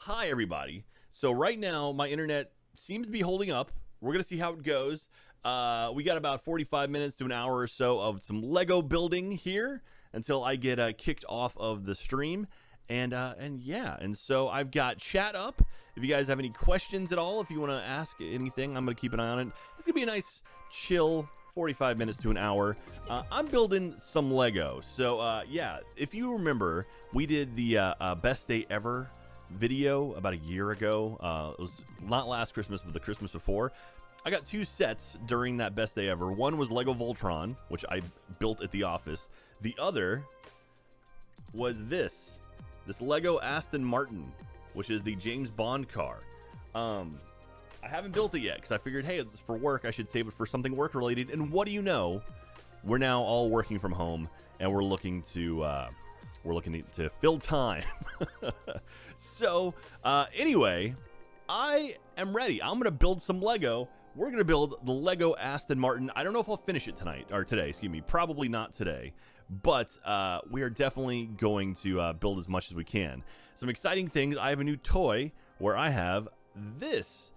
Hi, everybody. So right now, my internet seems to be holding up. We're going to see how it goes. We got about 45 minutes to an hour or so of some Lego building here until I get kicked off of the stream. And so I've got chat up. If you guys have any questions at all, if you want to ask anything, I'm going to keep an eye on it. It's going to be a nice, chill 45 minutes to an hour. I'm building some Lego. So, if you remember, we did the best day ever video about a year ago. It was not last Christmas, but the Christmas before. I got two sets during that best day ever. One was Lego Voltron, which I built at the office. The other was this Lego Aston Martin, which is the James Bond car. I haven't built it yet because I figured, hey, it's for work. I should save it for something work related. And what do you know? We're now all working from home, and we're looking to fill time. So anyway, I am ready. I'm gonna build some Lego. We're gonna build the Lego Aston Martin. I don't know if I'll finish it today. Excuse me. Probably not today, but we are definitely going to build as much as we can. Some exciting things. I have a new toy where I have this.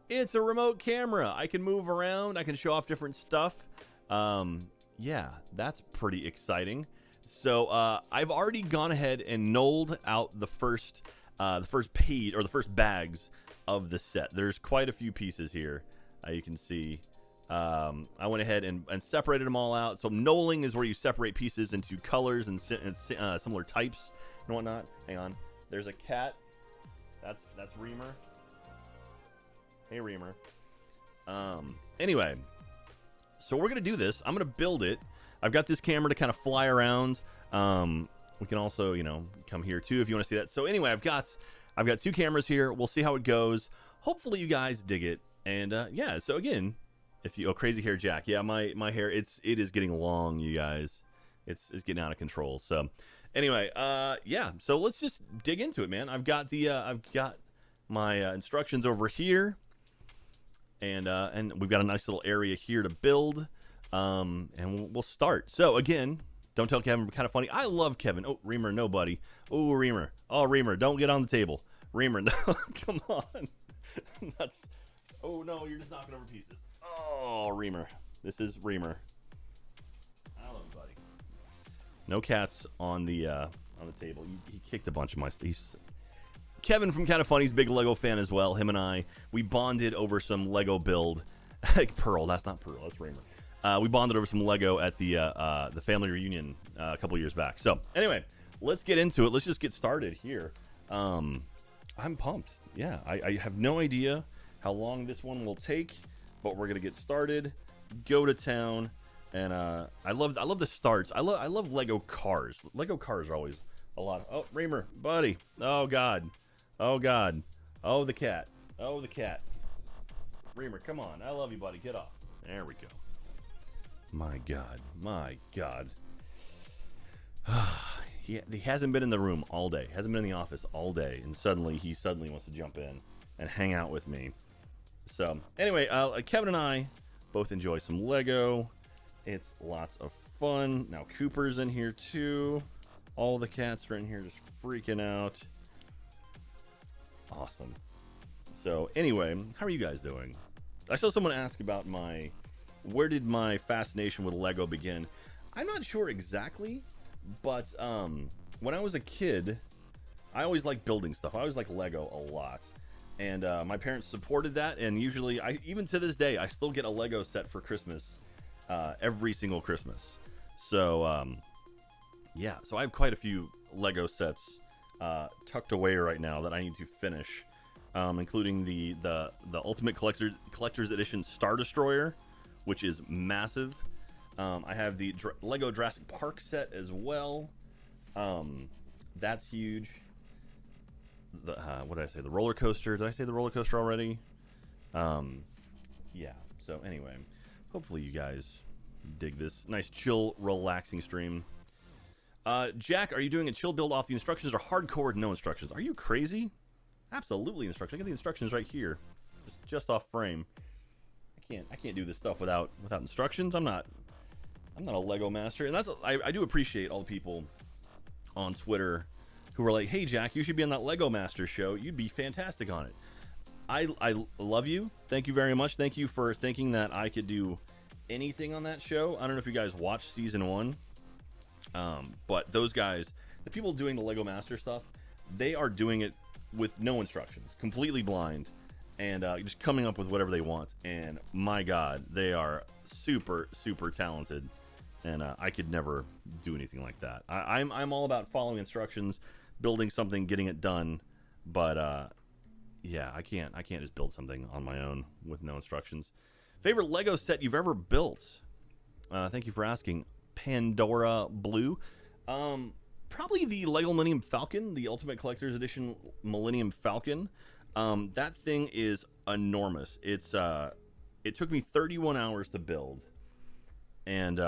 It's a remote camera. I can move around. I can show off different stuff. Yeah, that's pretty exciting. So I've already gone ahead and knolled out the first page or the first bags of the set. There's quite a few pieces here. You can see. I went ahead and separated them all out. So knolling is where you separate pieces into colors and similar types and whatnot. Hang on. There's a cat. That's Reamer. Hey, Reamer. Anyway, so we're gonna do this. I'm gonna build it. I've got this camera to kind of fly around. We can also, come here too if you want to see that. So anyway, I've got two cameras here. We'll see how it goes. Hopefully you guys dig it. And yeah, so again, crazy hair Jack. Yeah, my hair, it is getting long, you guys. It's getting out of control. So anyway, yeah, so let's just dig into it, man. I've got my instructions over here. And we've got a nice little area here to build. And we'll start. So again, don't tell Kevin. Kind of funny. I love Kevin. Oh, Reamer, no, buddy. Oh, Reamer. Oh, Reamer, don't get on the table. Reamer, no, come on. That's. Oh no, you're just knocking over pieces. Oh, Reamer. This is Reamer. I love you, buddy. No cats on the table. He kicked a bunch of my. Kevin from Kind of Funny's big Lego fan as well. Him and I, we bonded over some Lego build. Pearl, that's not Pearl, that's Reamer. We bonded over some Lego at the family reunion a couple years back. So anyway, let's get into it. Let's just get started here. I'm pumped. Yeah, I have no idea how long this one will take, but we're gonna get started. Go to town, and I love the starts. I love Lego cars. Lego cars are always a lot. Oh, Reamer, buddy. Oh God. Oh God. Oh, the cat. Oh, the cat. Reamer, come on. I love you, buddy. Get off. There we go. My God. My God. He hasn't been in the room all day. Hasn't been in the office all day. And he suddenly wants to jump in and hang out with me. So, anyway, Kevin and I both enjoy some Lego. It's lots of fun. Now, Cooper's in here, too. All the cats are in here just freaking out. Awesome. So, anyway, how are you guys doing? I saw someone ask about where did my fascination with Lego begin? I'm not sure exactly, but when I was a kid, I always liked building stuff. I always liked Lego a lot, and my parents supported that. And usually, even to this day, I still get a Lego set for Christmas every single Christmas. So yeah, so I have quite a few Lego sets tucked away right now that I need to finish. Including the Ultimate Collector's Edition Star Destroyer, which is massive. I have the Lego Jurassic Park set as well. That's huge. What did I say? The roller coaster. Did I say the roller coaster already? Yeah. So anyway, hopefully you guys dig this nice, chill, relaxing stream. Jack, are you doing a chill build off the instructions or hardcore with no instructions? Are you crazy? Absolutely instructions. I got the instructions right here, just off frame. I can't do this stuff without instructions. I'm not a Lego master, and I do appreciate all the people on Twitter who were like, hey, Jack, you should be on that Lego Master show. You'd be fantastic on it. I love you. Thank you very much. Thank you for thinking that I could do anything on that show. I don't know if you guys watched season 1. But those guys, the people doing the Lego Master stuff, they are doing it with no instructions, completely blind, and just coming up with whatever they want. And my God, they are super, super talented. And I could never do anything like that. I'm all about following instructions, building something, getting it done. But yeah, I can't just build something on my own with no instructions. Favorite Lego set you've ever built? Thank you for asking, Pandora Blue. Probably the Lego Millennium Falcon, the Ultimate Collector's Edition Millennium Falcon. That thing is enormous. It took me 31 hours to build, and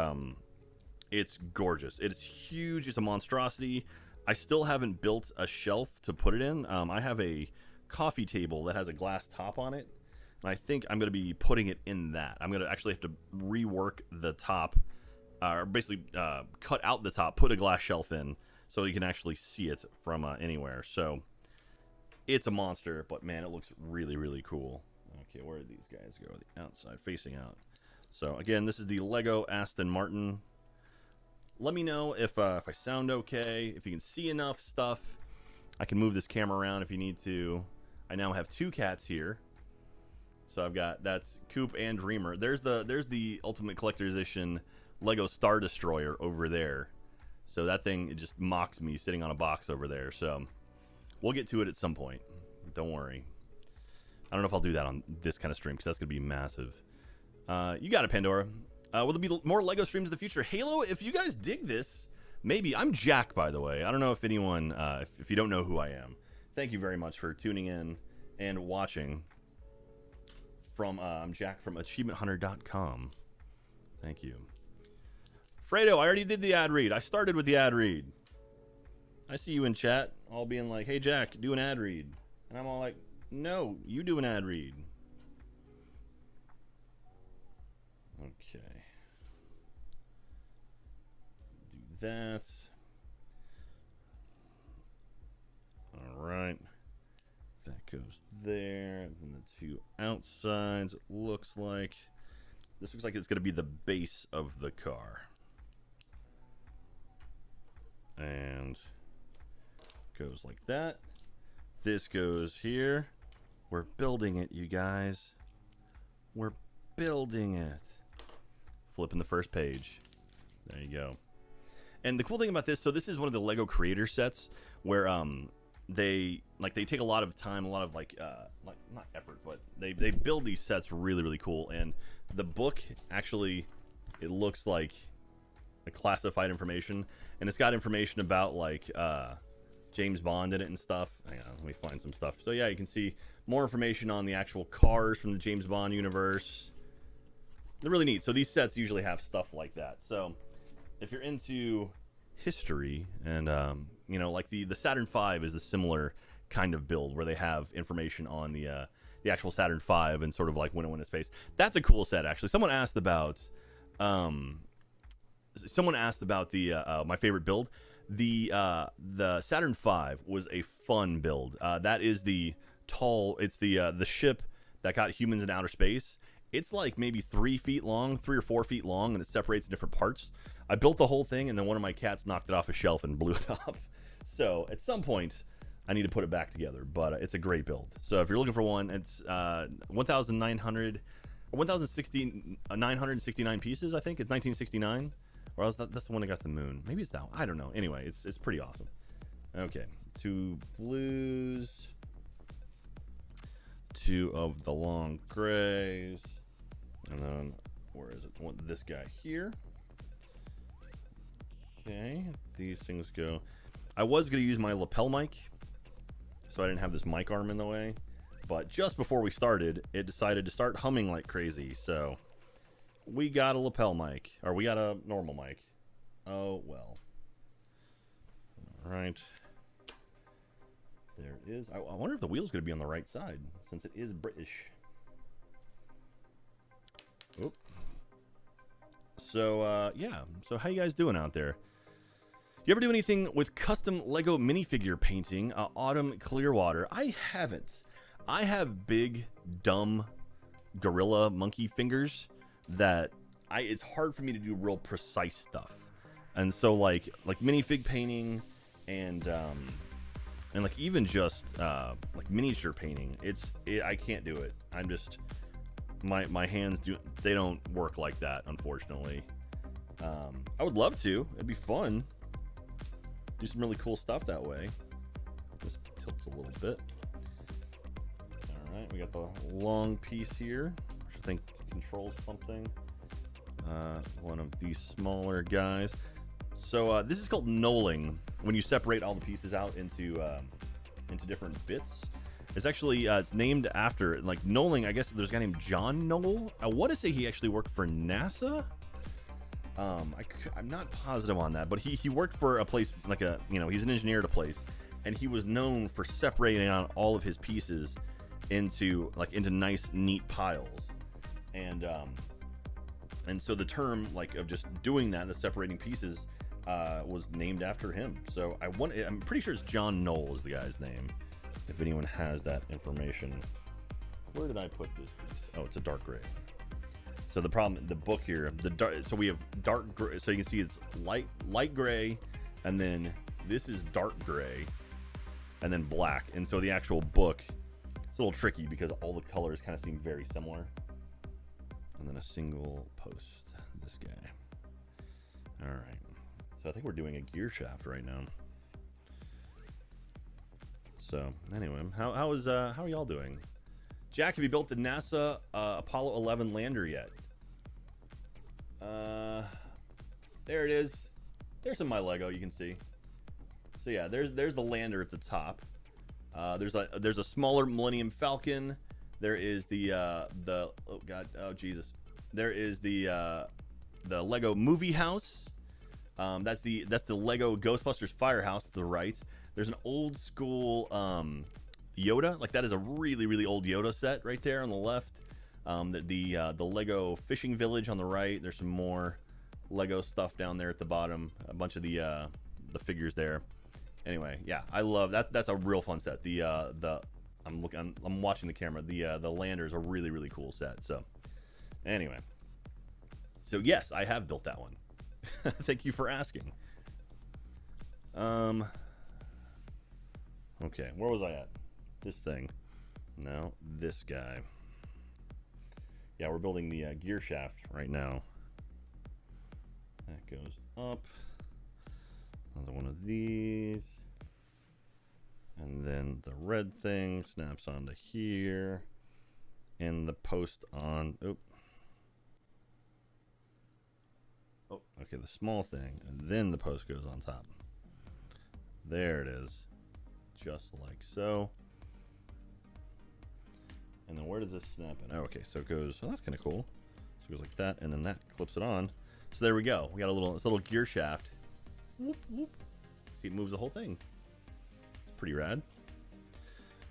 it's gorgeous. It's huge. It's a monstrosity. I still haven't built a shelf to put it in. I have a coffee table that has a glass top on it, and I think I'm going to be putting it in that. I'm going to actually have to rework the top, or basically cut out the top, put a glass shelf in, so you can actually see it from anywhere. So it's a monster, but man, it looks really, really cool. Okay, where did these guys go? The outside, facing out. So again, this is the Lego Aston Martin. Let me know if I sound okay, if you can see enough stuff. I can move this camera around if you need to. I now have 2 cats here. So I've got, that's Coop and Dreamer. There's the Ultimate Collector's Edition Lego Star Destroyer over there. So that thing, it just mocks me sitting on a box over there. So we'll get to it at some point. Don't worry. I don't know if I'll do that on this kind of stream, because that's going to be massive. You got it, Pandora. Will there be more Lego streams in the future? Halo, if you guys dig this, maybe. I'm Jack, by the way. I don't know if anyone, if you don't know who I am. Thank you very much for tuning in and watching. I'm Jack from AchievementHunter.com. Thank you. Fredo, I already did the ad read. I started with the ad read. I see you in chat all being like, hey, Jack, do an ad read. And I'm all like, no, you do an ad read. Okay. Do that. All right. That goes there. And then the 2 outsides, it looks like. This looks like it's going to be the base of the car. And goes like that. This goes here. We're building it, you guys. We're building it. Flipping the first page. There you go. And the cool thing about this, so this is one of the Lego creator sets where they take a lot of time, a lot of like not effort, but they build these sets really, really cool. And the book actually, it looks like a classified information, and it's got information about like James Bond in it and stuff. Hang on, let me find some stuff. So yeah, you can see more information on the actual cars from the James Bond universe. They're really neat. So these sets usually have stuff like that. So if you're into history, and you know, like the Saturn V is the similar kind of build where they have information on the actual Saturn V and sort of like when it went into space. That's a cool set, actually. Someone asked about the my favorite build. The Saturn V was a fun build. That is the it's the ship that got humans in outer space. It's like maybe 3 feet long, 3 or 4 feet long, and it separates in different parts. I built the whole thing, and then one of my cats knocked it off a shelf and blew it up. So at some point, I need to put it back together, but it's a great build. So if you're looking for one, it's 1,969 pieces, I think. It's 1969. Or else that's the one that got to the moon. Maybe it's that one. I don't know. Anyway, it's pretty awesome. Okay. 2 blues. 2 of the long grays. And then, where is it? I want this guy here. Okay. These things go. I was going to use my lapel mic, so I didn't have this mic arm in the way. But just before we started, it decided to start humming like crazy. So we got a lapel mic, or we got a normal mic. Oh, well. All right. There it is. I wonder if the wheel's going to be on the right side, since it is British. Oop. So, yeah. So how you guys doing out there? You ever do anything with custom Lego minifigure painting? Autumn Clearwater. I haven't. I have big, dumb gorilla monkey fingers that it's hard for me to do real precise stuff. And so like minifig painting and like even just like miniature painting, I can't do it. I'm just my hands they don't work like that, unfortunately. I would love to. It'd be fun. Do some really cool stuff that way. This tilts a little bit. All right, we got the long piece here, which I think controls something. One of these smaller guys. So this is called knolling. When you separate all the pieces out into different bits, it's actually it's named after, like, knolling. I guess there's a guy named John Knoll. I want to say he actually worked for NASA. I'm not positive on that, but he worked for a place, like he's an engineer at a place, and he was known for separating out all of his pieces into nice, neat piles, and so the term, like, of just doing that, the separating pieces, was named after him. So I'm pretty sure it's John Knoll is the guy's name, if anyone has that information. Where did I put this piece? Oh, it's a dark gray. So the problem, the book here, so we have dark gray, so you can see it's light gray, and then this is dark gray, and then black. And so the actual book, it's a little tricky because all the colors kind of seem very similar. And then a single post, this guy. All right. So I think we're doing a gear shaft right now. So anyway, how are y'all doing? Jack, have you built the NASA Apollo 11 lander yet? There it is. There's some of my Lego, you can see. So yeah, there's the lander at the top. There's a smaller Millennium Falcon. There is the oh god, oh Jesus. There is the Lego movie house. That's the Lego Ghostbusters firehouse to the right. There's an old school Yoda, like that is a really old Yoda set right there on the left. The Lego fishing village on the right. There's some more Lego stuff down there at the bottom. A bunch of the figures there. Anyway, yeah, I love that. That's a real fun set. I'm watching the camera. The lander is a really cool set. So anyway, so yes, I have built that one. Thank you for asking. Okay, where was I at? This thing. No, this guy. Yeah, we're building the gear shaft right now. That goes up. Another one of these. And then the red thing snaps onto here. And the post on... Oh, okay, the small thing. And then the post goes on top. There it is. Just like so. And then where does this snap in? Oh, okay, so it goes, oh, that's kind of cool. So it goes like that, and then that clips it on. So there we go. We got this little gear shaft. Whoop, whoop. See, it moves the whole thing. It's pretty rad.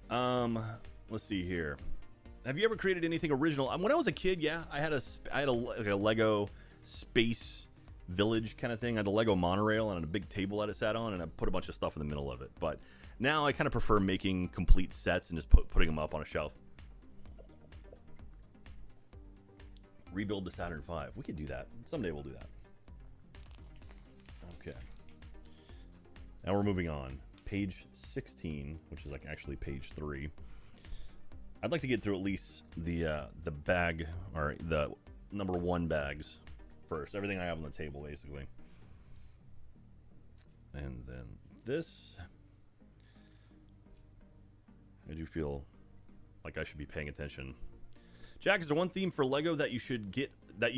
Let's see here. Have you ever created anything original? When I was a kid, yeah, I had like a Lego space village kind of thing. I had a Lego monorail and a big table that it sat on, and I put a bunch of stuff in the middle of it. But now I kind of prefer making complete sets and just putting them up on a shelf. Rebuild the Saturn V. We could do that. Someday we'll do that. Okay. Now we're moving on. Page 16, which is like actually page 3. I'd like to get through at least the bag, or the number 1 bags first. Everything I have on the table, basically. And then this. I do feel like I should be paying attention. Jack, is there one theme for Lego that you should get, that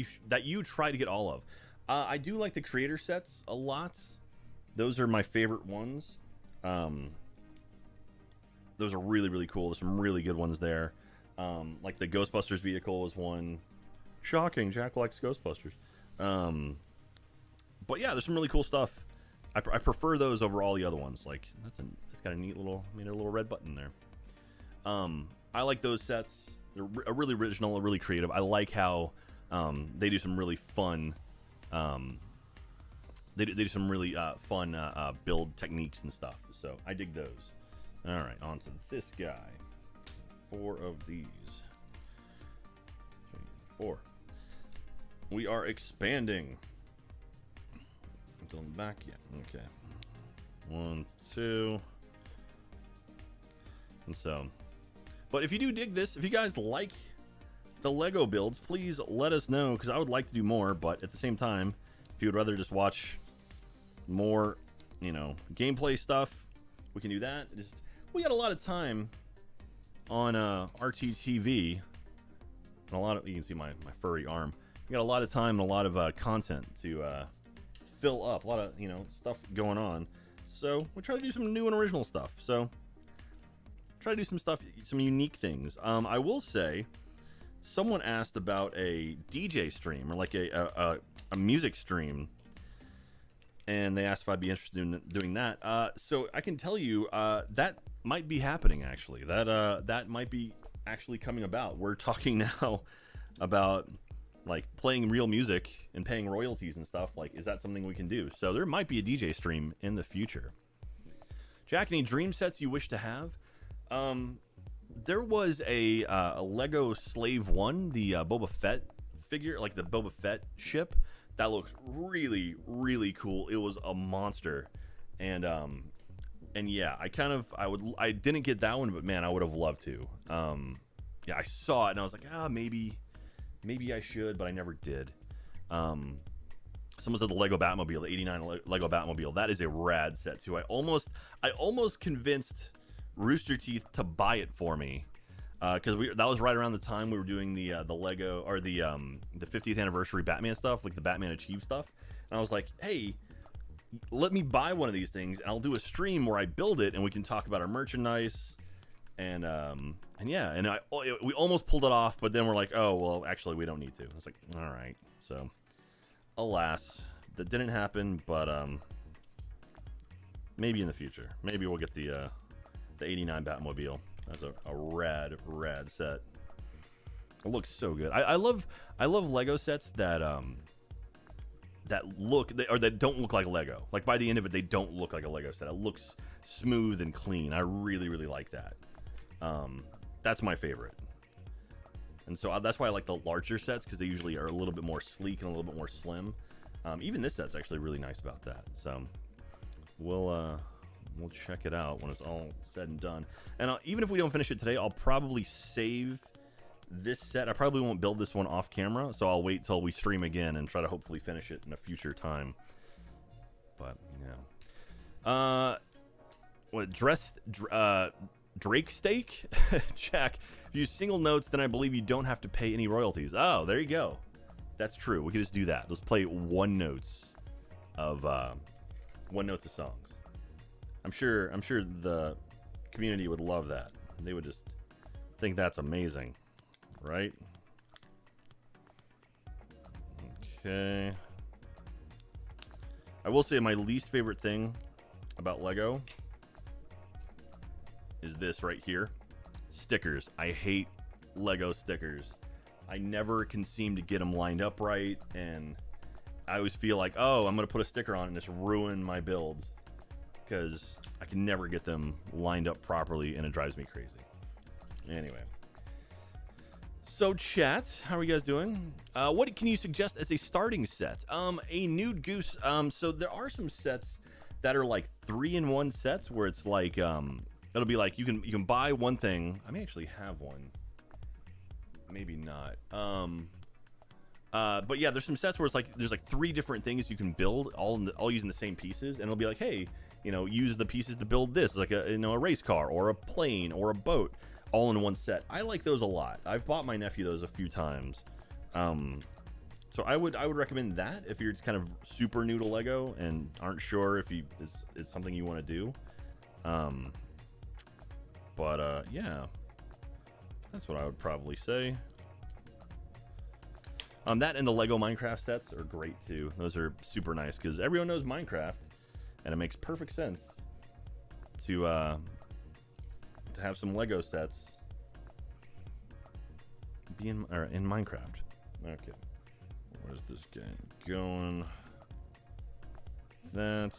you try to get all of? I do like the creator sets a lot. Those are my favorite ones. Those are really cool. There's some really good ones there. Like the Ghostbusters vehicle is one. Shocking, Jack likes Ghostbusters. But yeah, there's some really cool stuff. I prefer those over all the other ones. Like it's got a neat little, a little red button there. I like those sets. They're really original, really creative. I like how they do some really fun they do some really fun build techniques and stuff. So I dig those. All right, on to this guy. 4 of these. 3, 4. We are expanding. It's on the back, yeah. Okay. 1, 2. And so, but if you do dig this, if you guys like the Lego builds, please let us know, because I would like to do more. But at the same time, if you would rather just watch more, you know, gameplay stuff, we can do that. We got a lot of time on RTTV, and a lot of, you can see my furry arm. We got a lot of time and a lot of content to fill up, a lot of, you know, stuff going on. So we try to do some new and original stuff. So try to do some stuff, some unique things. I will say, someone asked about a DJ stream, or like a music stream, and they asked if I'd be interested in doing that. So I can tell you that might be happening, actually. That might be actually coming about. We're talking now about like playing real music and paying royalties and stuff. Like, is that something we can do? So there might be a DJ stream in the future. Jack, any dream sets you wish to have? There was a Lego Slave 1, the Boba Fett figure, like the Boba Fett ship. That looks really, really cool. It was a monster. And yeah, I didn't get that one, but man, I would have loved to. Yeah, I saw it and I was like, maybe I should, but I never did. Someone said the Lego Batmobile, the 89 Lego Batmobile. That is a rad set too. I almost convinced Rooster Teeth to buy it for me, because that was right around the time we were doing the Lego, or the 50th anniversary Batman stuff, like the Batman Achieve stuff. And I was like, hey, let me buy one of these things, and I'll do a stream where I build it, and we can talk about our merchandise. And yeah, and we almost pulled it off, but then we're like, oh well, actually we don't need to. I was like, all right. So, alas, that didn't happen. But maybe in the future, maybe we'll get the 89 Batmobile. That's a rad set. It looks so good. I love Lego sets that that don't look like Lego. Like by the end of it, they don't look like a Lego set. It looks smooth and clean. I really like that. That's my favorite. And so that's why I like the larger sets, because they usually are a little bit more sleek and a little bit more slim. Even this set's actually really nice about that. So we'll check it out when it's all said and done. And even if we don't finish it today, I'll probably save this set. I probably won't build this one off camera, so I'll wait till we stream again and try to hopefully finish it in a future time. But yeah. Drake steak? Jack, if you use single notes, then I believe you don't have to pay any royalties. Oh, there you go. That's true. We could just do that. Let's play one notes of songs. I'm sure the community would love that. They would just think that's amazing, right? Okay. I will say my least favorite thing about Lego is this right here. Stickers. I hate Lego stickers. I never can seem to get them lined up right, and I always feel like, oh, I'm going to put a sticker on and just ruin my build, because I can never get them lined up properly, and it drives me crazy. Anyway. So, chat, how are you guys doing? What can you suggest as a starting set? A Nude Goose. So there are some sets that are like 3-in-1 sets, where it's like, it'll be like you can buy one thing. I may actually have one. Maybe not. But yeah, there's some sets where it's like there's like 3 different things you can build, all using the same pieces, and it'll be like, hey, you know, use the pieces to build this, like a race car or a plane or a boat, all in one set. I like those a lot. I've bought my nephew those a few times. So I would recommend that if you're kind of super new to Lego and aren't sure if it's something you want to do. Yeah, that's what I would probably say. That and the Lego Minecraft sets are great too. Those are super nice because everyone knows Minecraft, and it makes perfect sense to have some Lego sets be in Minecraft. Okay, where's this guy going? that.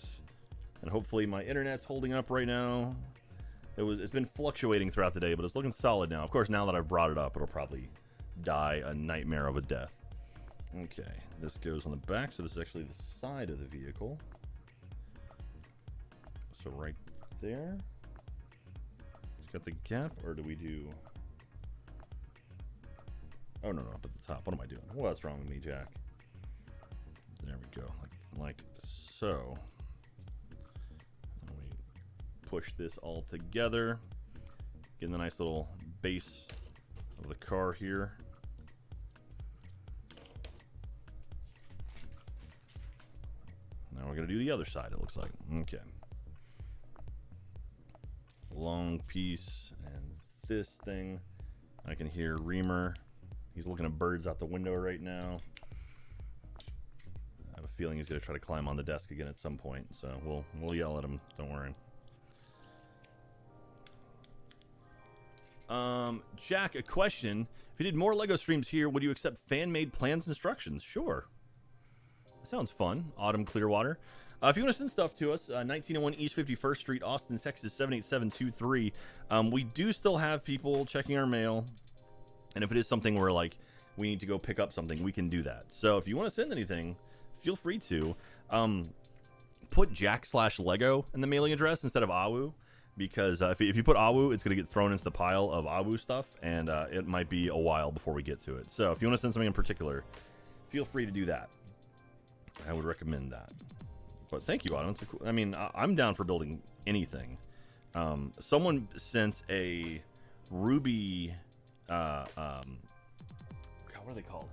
And hopefully my internet's holding up right now. It's been fluctuating throughout the day, but it's looking solid now. Of course, now that I've brought it up, it'll probably die a nightmare of a death. Okay, this goes on the back, so this is actually the side of the vehicle. So right there. It's got the gap, or do we do... Oh, no, up at the top. What am I doing? What's wrong with me, Jack? There we go. Like so. And we push this all together. Get the nice little base of the car here. Now we're going to do the other side, it looks like. Okay. Long piece, and this thing. I can hear Reamer. He's looking at birds out the window right now. I have a feeling he's going to try to climb on the desk again at some point, so we'll yell at him. Don't worry. Jack, a question. If you did more LEGO streams here, would you accept fan-made plans and instructions? Sure. That sounds fun. Autumn Clearwater. If you want to send stuff to us, 1901 East 51st Street, Austin, Texas, 78723. We do still have people checking our mail. And if it is something where, like, we need to go pick up something, we can do that. So if you want to send anything, feel free to. Put Jack/Lego in the mailing address instead of AWU. Because if you put AWU, it's going to get thrown into the pile of AWU stuff. And it might be a while before we get to it. So if you want to send something in particular, feel free to do that. I would recommend that. But thank you, Autumn. Cool, I mean, I'm down for building anything. Someone sent a Ruby... God, what are they called?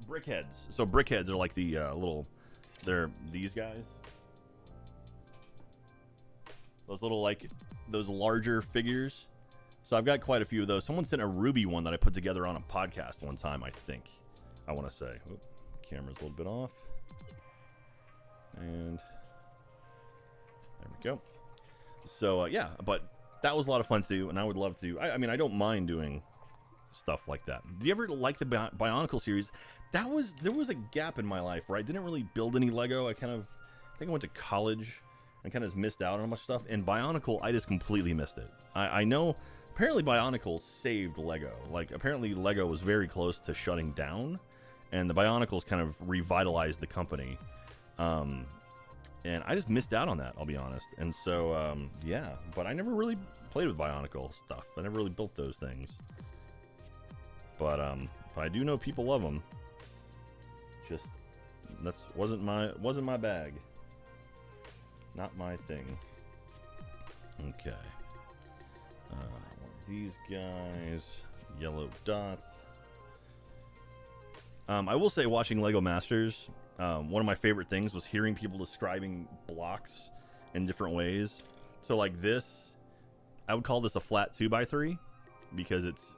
Brickheads. So brickheads are like the little... They're these guys. Those little, like... Those larger figures. So I've got quite a few of those. Someone sent a Ruby one that I put together on a podcast one time, I think. I want to say. Oop, camera's a little bit off. And there we go. So yeah, but that was a lot of fun to do, and I would love to. I mean, I don't mind doing stuff like that. Do you ever like the Bionicle series? There was a gap in my life where I didn't really build any Lego. I think I went to college and kind of missed out on a bunch of stuff. And Bionicle, I just completely missed it. I know apparently Bionicle saved Lego. Like apparently Lego was very close to shutting down, and the Bionicles kind of revitalized the company. And I just missed out on that, I'll be honest. And so, yeah, but I never really played with Bionicle stuff. I never really built those things. But I do know people love them. Just, wasn't my bag. Not my thing. Okay. These guys, yellow dots. I will say watching Lego Masters, one of my favorite things was hearing people describing blocks in different ways. So like this, I would call this a flat 2x3 because it's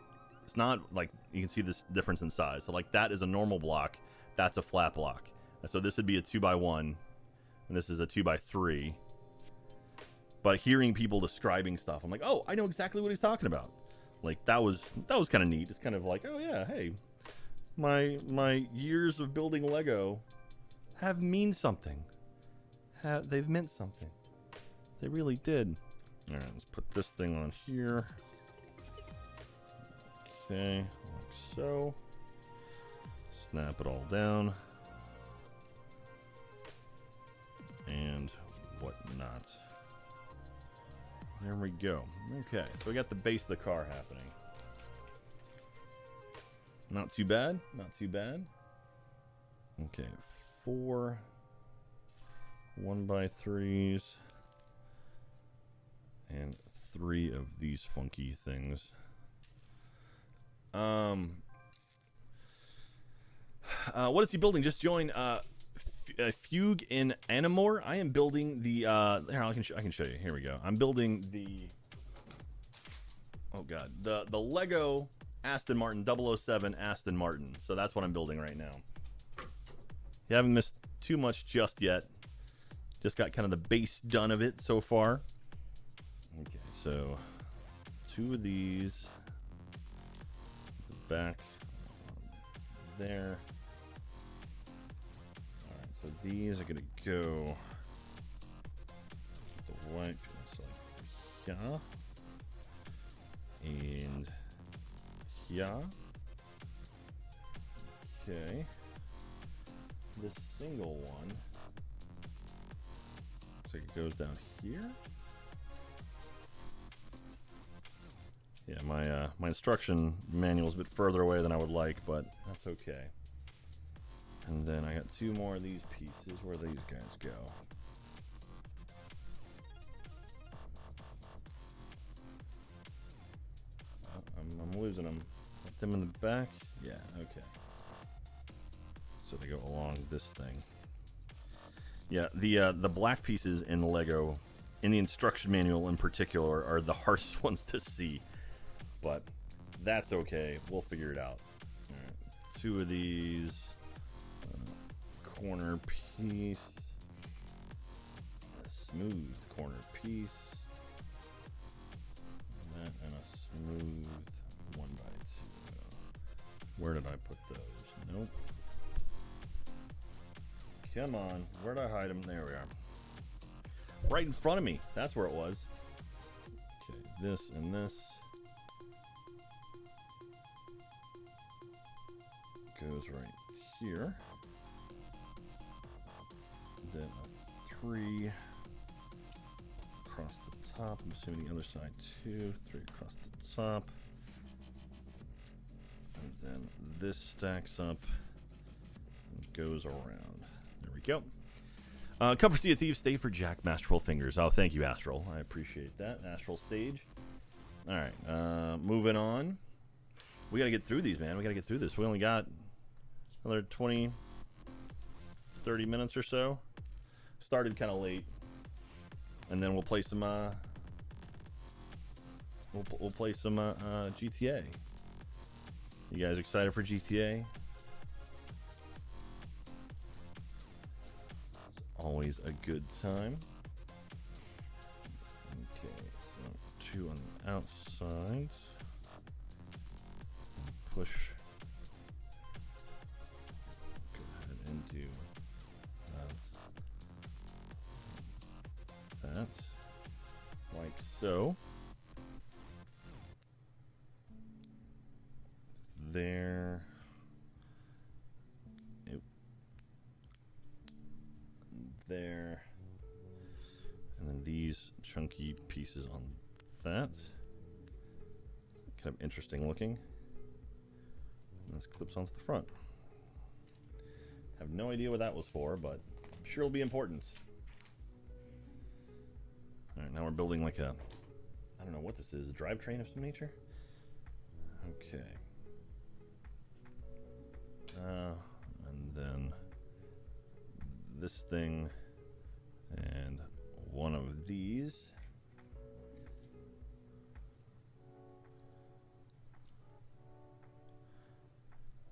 not like you can see this difference in size. So like that is a normal block, that's a flat block. And so this would be a 2x1 and this is a 2x3. But hearing people describing stuff, I'm like, oh, I know exactly what he's talking about. Like that was kind of neat. It's kind of like, oh yeah, hey, my years of building Lego have mean something. They've meant something. They really did. All right, let's put this thing on here. Okay, like so. Snap it all down. And whatnot. There we go. Okay, so we got the base of the car happening. Not too bad. Not too bad. Okay, 4 1x3s and 3 of these funky things. What is he building? Just join Fugue in Animore. I am building the here, I can show you. Here we go. I'm building the the Lego Aston Martin 007 Aston Martin. So that's what I'm building right now. You haven't missed too much just yet. Just got kind of the base done of it so far. Okay, so 2 of these. The back there. Alright, so these are gonna go like here. And here. Okay. This single one looks like it goes down here. Yeah, my instruction manual is a bit further away than I would like, but that's okay. And then I got two more of these pieces. Where these guys go? I'm losing them. Put them in the back. Yeah, okay. So they go along this thing. Yeah, the black pieces in the Lego, in the instruction manual in particular, are the hardest ones to see. But that's okay. We'll figure it out. All right. Two of these. Corner piece. A smooth corner piece. And a smooth 1x2. Where did I put those? Nope. Come on. Where'd I hide them? There we are. Right in front of me. That's where it was. Okay, this and this. Goes right here. Then a 3 across the top. I'm assuming the other side too. 3 across the top. And then this stacks up and goes around. There we go. Come for Sea of Thieves. Stay for Jack Masterful Fingers. Oh, thank you, Astral. I appreciate that. Astral Sage. All right. Moving on. We got to get through these, man. We got to get through this. We only got another 20, 30 minutes or so. Started kind of late, and then we'll play some. We'll play some GTA. You guys excited for GTA? It's always a good time. Okay, so 2 on the outsides. Push. Go ahead and do that, like so. There. There. And then these chunky pieces on that. Kind of interesting looking. And this clips onto the front. Have no idea what that was for, but I'm sure it'll be important. Alright, now we're building like a, I don't know what this is, a drivetrain of some nature? Okay. And then this thing and one of these.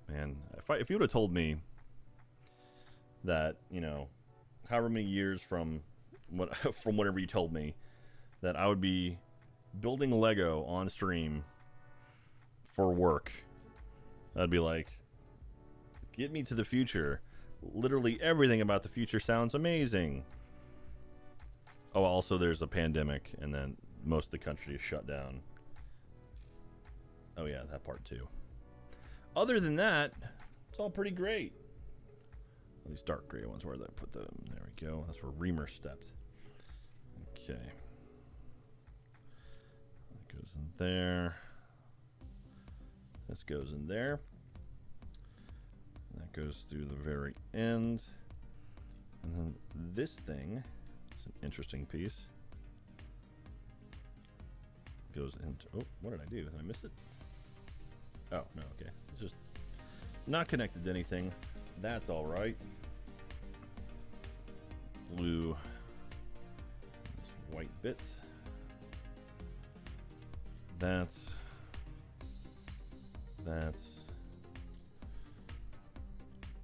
Man, if you would have told me that, you know, however many years from whatever you told me, that I would be building Lego on stream for work, I'd be like, get me to the future. Literally everything about the future sounds amazing. Oh, also there's a pandemic, and then most of the country is shut down. Oh yeah, that part too. Other than that, it's all pretty great. These dark gray ones, where did I put them? There we go. That's where Reamer stepped. Okay. That goes in there. This goes in there. That goes through the very end. And then this thing, it's an interesting piece. Goes into, oh, what did I do? Did I miss it? Oh, no, okay. It's just not connected to anything. That's all right. Blue, this white bit. That's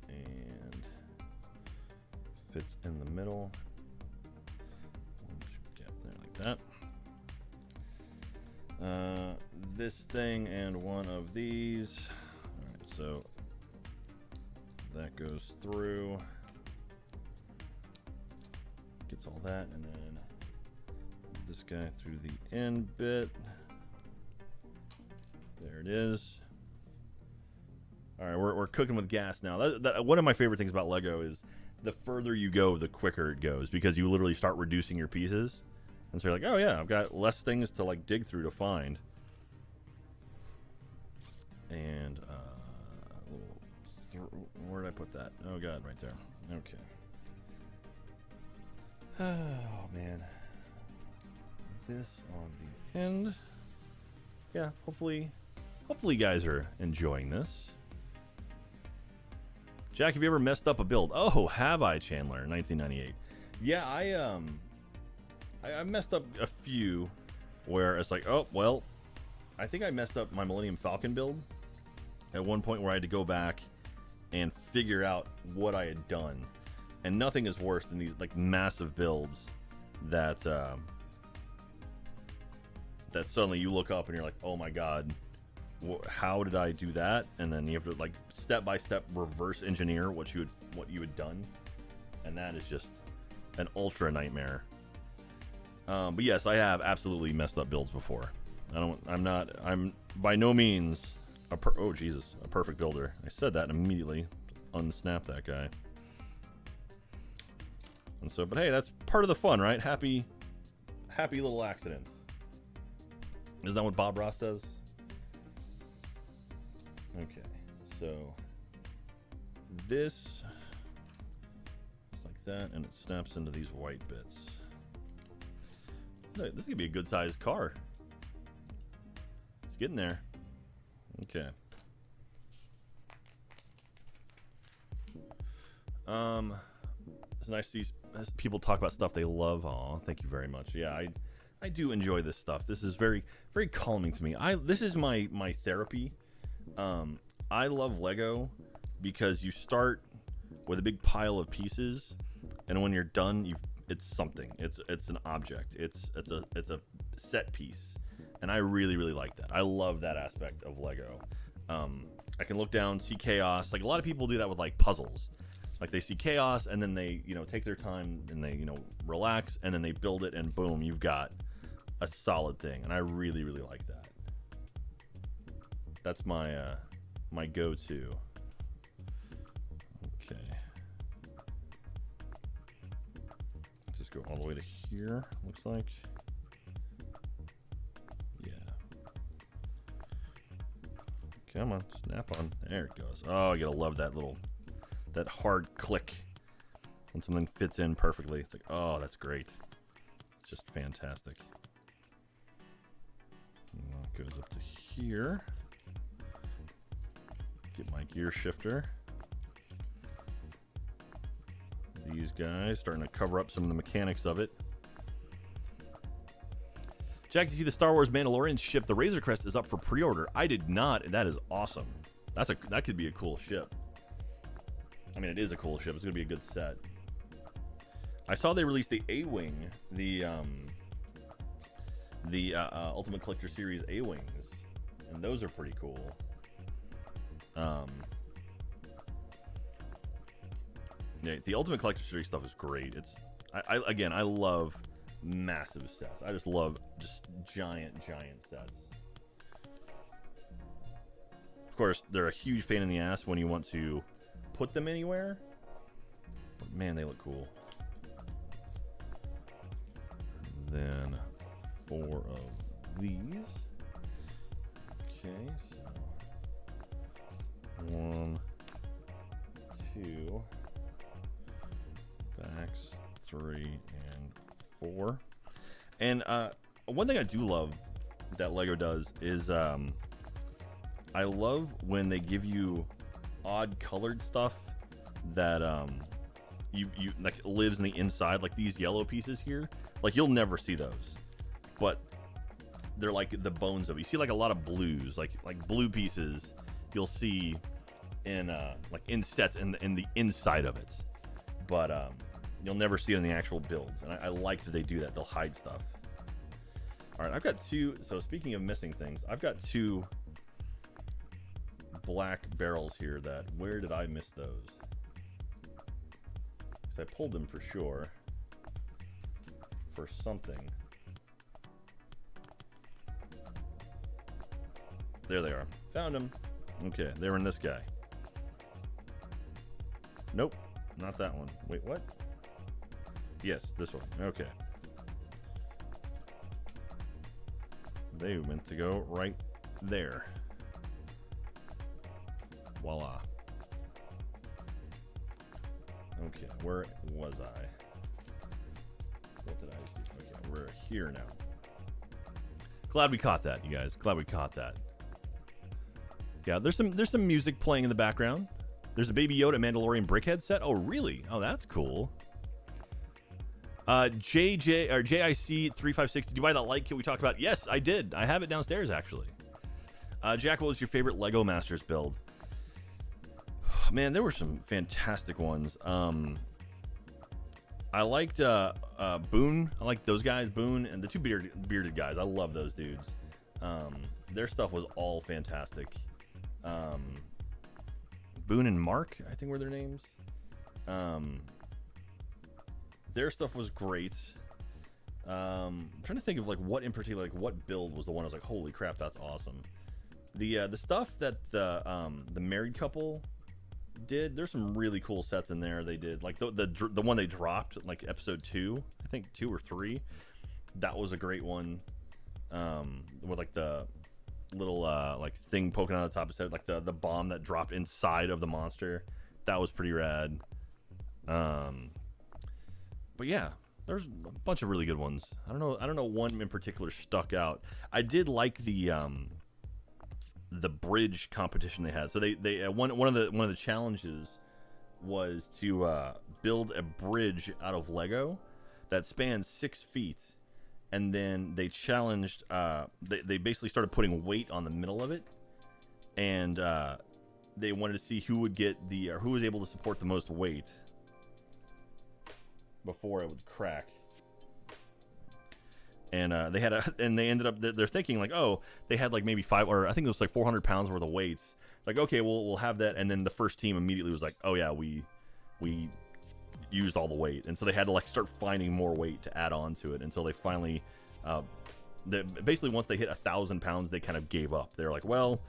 and fits in the middle. Gap there like that. This thing and one of these. All right, so that goes through, gets all that, and then this guy through the end bit. There it is. All right, we're cooking with gas now. One of my favorite things about Lego is the further you go, the quicker it goes, because you literally start reducing your pieces. And so you're like, oh yeah, I've got less things to like dig through to find. And where did I put that? Oh god, right there. Okay. Oh man. This on the end. Yeah, hopefully you guys are enjoying this. Jack, have you ever messed up a build? Oh, have I, Chandler? 1998. Yeah, I messed up a few where it's like, oh, well, I think I messed up my Millennium Falcon build at one point where I had to go back and figure out what I had done. And nothing is worse than these like massive builds that that suddenly you look up and you're like, oh my god, how did I do that? And then you have to like step by step reverse engineer what you had done, and that is just an ultra nightmare. But yes, I have absolutely messed up builds before. I'm by no means a perfect builder. I said that and immediately unsnap that guy. And so, but hey, that's part of the fun, right? Happy little accidents. Isn't that what Bob Ross says? Okay, so this is like that, and it snaps into these white bits. Look, this is gonna be a good sized car. It's getting there. Okay. It's nice to see people talk about stuff they love. Aw, thank you very much. Yeah, I do enjoy this stuff. This is very, very calming to me. This is my therapy. I love Lego because you start with a big pile of pieces, and when you're done, it's something. It's an object. It's a set piece, and I really, really like that. I love that aspect of Lego. I can look down, see chaos. Like a lot of people do that with like puzzles. Like they see chaos, and then they take their time and they relax, and then they build it, and boom, you've got a solid thing. And I really, really like that. That's my my go-to. Okay. Just go all the way to here, looks like. Yeah. Come on, snap on. There it goes. Oh, you gotta love that that hard click when something fits in perfectly. It's like, oh, that's great. It's just fantastic. And that goes up to here. Get my gear shifter. These guys starting to cover up some of the mechanics of it. Jack, did you see the Star Wars Mandalorian ship? The Razor Crest is up for pre-order. I did not, and that is awesome. That could be a cool ship. I mean, it is a cool ship. It's gonna be a good set. I saw they released the A-Wing, the Ultimate Collector Series A-Wings, and those are pretty cool. Yeah, the Ultimate Collector Series stuff is great. I love massive sets. I just love giant sets. Of course, they're a huge pain in the ass when you want to put them anywhere, but man, they look cool. And then 4 of these. Okay, so 1, 2, backs 3 and 4. And one thing I do love that Lego does is I love when they give you odd colored stuff that you like lives in the inside, like these yellow pieces here. Like you'll never see those, but they're like the bones of it. You see like a lot of blues, like blue pieces you'll see in like in sets in the inside of it, but you'll never see it in the actual builds. And I like that they do that. They'll hide stuff. All right, I've got 2. So speaking of missing things, I've got 2 black barrels here that, where did I miss those? Because I pulled them for sure for something. There they are. Found them. Okay, they were in this guy. Nope, not that one. Wait, what? Yes, this one. Okay. They meant to go right there. Voila. Okay, where was I? What did I do? Okay, we're here now. Glad we caught that, you guys. Glad we caught that. Yeah, there's some music playing in the background. There's a Baby Yoda Mandalorian brickhead set. Oh, really? Oh, that's cool. JJ or JIC 356. Did you buy that light kit we talked about? Yes, I did. I have it downstairs actually. Jack, what was your favorite Lego Masters build? Man, there were some fantastic ones. I liked Boone. I liked those guys, Boone and the two bearded guys. I love those dudes. Their stuff was all fantastic. Boone and Mark, I think were their names. Their stuff was great. I'm trying to think of like what in particular, like what build was the one I was like, holy crap, that's awesome. The stuff that the married couple did, there's some really cool sets in there. They did like the one they dropped like episode 2, I think 2 or 3. That was a great one. With like the little like thing poking out of the top of his head, like the bomb that dropped inside of the monster. That was pretty rad. But yeah, there's a bunch of really good ones. I don't know one in particular stuck out. I did like the bridge competition they had. So they one of the challenges was to build a bridge out of Lego that spans 6 feet, and then they challenged. They basically started putting weight on the middle of it, and they wanted to see who would get who was able to support the most weight before it would crack. And they ended up, they're thinking like, oh, they had like maybe 5, or I think it was like 400 pounds worth of weights. Like, okay, we'll have that. And then the first team immediately was like, oh yeah, we used all the weight. And so they had to like start finding more weight to add on to it until they finally, basically once they hit 1,000 pounds, they kind of gave up. They're like, well,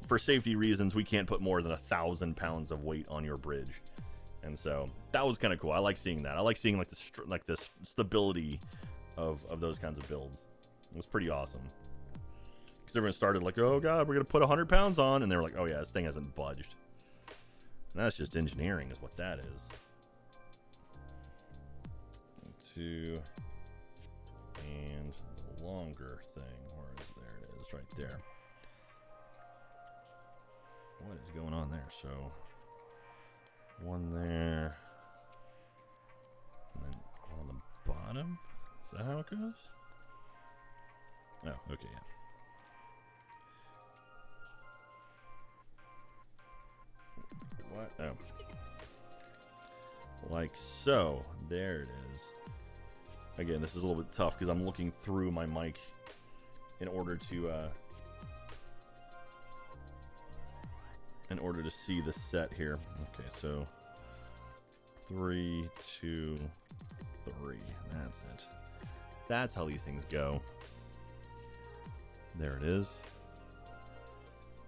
for safety reasons, we can't put more than 1,000 pounds of weight on your bridge. And so that was kind of cool. I like seeing that. I like seeing like this stability of those kinds of builds. It was pretty awesome. Because everyone started like, oh god, we're gonna put 100 pounds on, and they were like, oh yeah, this thing hasn't budged. And that's just engineering, is what that is. 2 and the longer thing. There it is, right there. What is going on there? So 1 there, and then on the bottom. Is that how it goes? Oh, okay, yeah. What? Oh. Like so. There it is. Again, this is a little bit tough because I'm looking through my mic in order to see the set here. Okay, so 3, 2, 3. That's it. That's how these things go. There it is.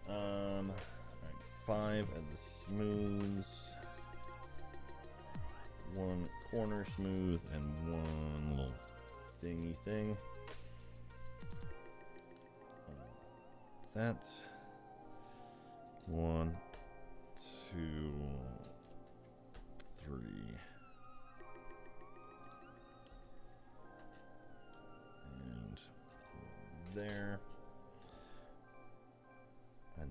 All right, 5 of the smooths, 1 corner smooth, and 1 little thingy thing. That's 1, 2, 3. And there. And